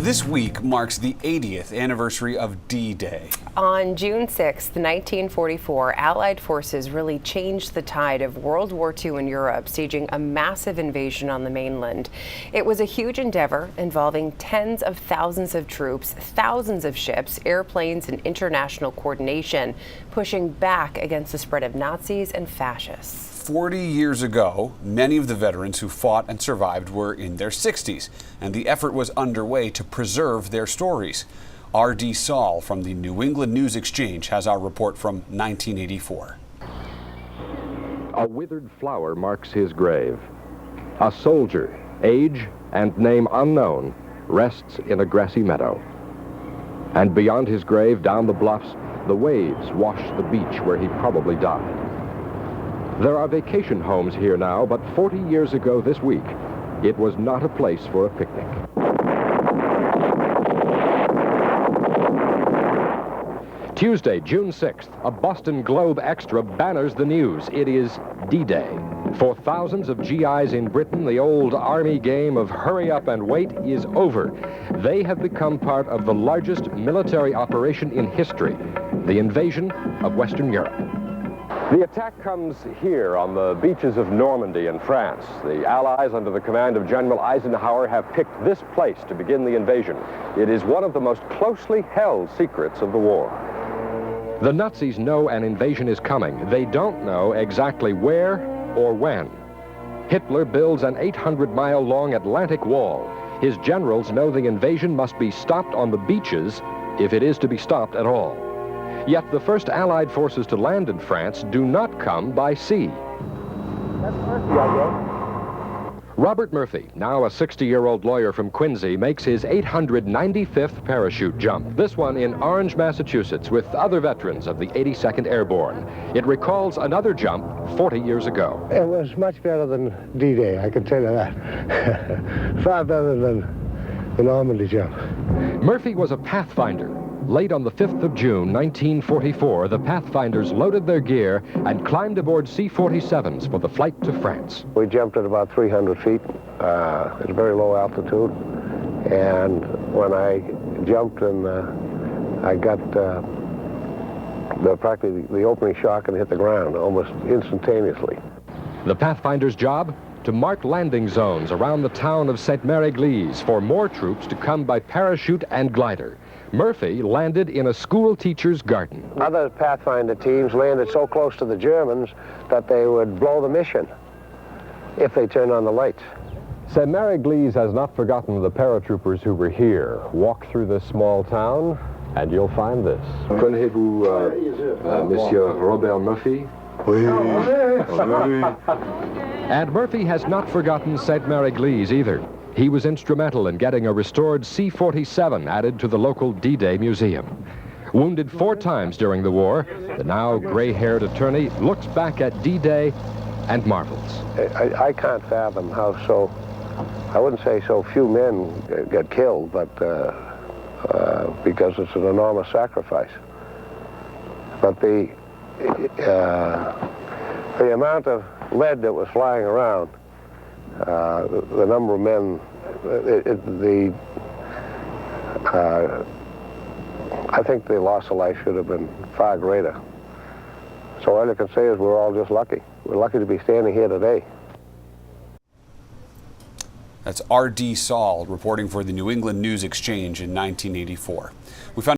This week marks the 80th anniversary of D-Day. On June 6, 1944, Allied forces really changed the tide of World War II in Europe, staging a massive invasion on the mainland. It was a huge endeavor involving tens of thousands of troops, thousands of ships, airplanes, and international coordination, pushing back against the spread of Nazis and fascists. 40 years ago, many of the veterans who fought and survived were in their 60s, and the effort was underway to preserve their stories. R.D. Saul from the New England News Exchange has our report from 1984. A withered flower marks his grave. A soldier, age and name unknown, rests in a grassy meadow. And beyond his grave, down the bluffs, the waves wash the beach where he probably died. There are vacation homes here now, but 40 years ago this week, it was not a place for a picnic. Tuesday, June 6th, a Boston Globe Extra banners the news. It is D-Day. For thousands of GIs in Britain, the old Army game of hurry up and wait is over. They have become part of the largest military operation in history, the invasion of Western Europe. The attack comes here on the beaches of Normandy in France. The Allies, under the command of General Eisenhower, have picked this place to begin the invasion. It is one of the most closely held secrets of the war. The Nazis know an invasion is coming. They don't know exactly where or when. Hitler builds an 800-mile-long Atlantic wall. His generals know the invasion must be stopped on the beaches if it is to be stopped at all. Yet the first Allied forces to land in France do not come by sea. That's Murphy, I guess. Robert Murphy, now a 60-year-old lawyer from Quincy, makes his 895th parachute jump, this one in Orange, Massachusetts, with other veterans of the 82nd Airborne. It recalls another jump 40 years ago. It was much better than D-Day, I can tell you that. Far better than the Normandy jump. Murphy was a pathfinder. Late on the 5th of June, 1944, the Pathfinders loaded their gear and climbed aboard C-47s for the flight to France. We jumped at about 300 feet at a very low altitude, and when I jumped and I got practically the opening shock and hit the ground almost instantaneously. The Pathfinders' job? To mark landing zones around the town of St. Mary-Glise for more troops to come by parachute and glider. Murphy landed in a school teacher's garden. Other Pathfinder teams landed so close to the Germans that they would blow the mission if they turned on the lights. St. Mary-Glise has not forgotten the paratroopers who were here. Walk through this small town and you'll find this. Connaissez-vous Monsieur Robert Murphy? Oui. And Murphy has not forgotten St. Mary-Glise either. He was instrumental in getting a restored C-47 added to the local D-Day museum. Wounded 4 times during the war, the now gray-haired attorney looks back at D-Day and marvels. I can't fathom how I wouldn't say so few men get killed, but because it's an enormous sacrifice. But the amount of lead that was flying around, the number of men, I think the loss of life should have been far greater. So all I can say is we're all just lucky. We're lucky to be standing here today. That's R.D. Saul reporting for the New England News Exchange in 1984. We found